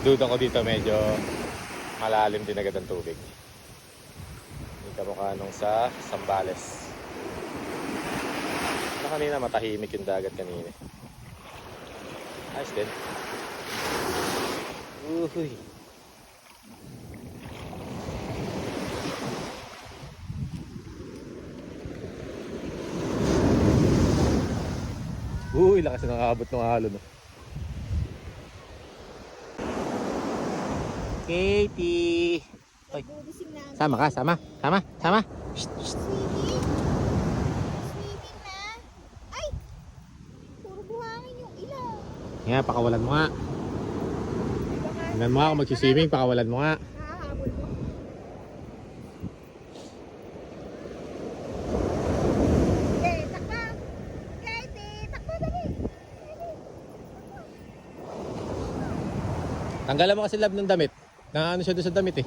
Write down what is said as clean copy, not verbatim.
Duda ko dito medyo malalim din agad ang tubig. Hindi kamukha nung sa Zambales. Kanina matahimik yung dagat kanina. Ayos din. Uy. Uy, lakas na nakabot ng alon. Katie. Oy. Sama ka, sama. Shh, shh. Swimming? Swimming na? Ay! Puro buhangin yung ilaw. Nga, pakawalan mo nga. Tingnan mo nga kung magsiswimming, pakawalan mo nga. Nakahabol mo. Okay, takbo! Katie, takbo dali! Tanggalan mo kasi lab ng damit. Na ano siya doon sa damit eh.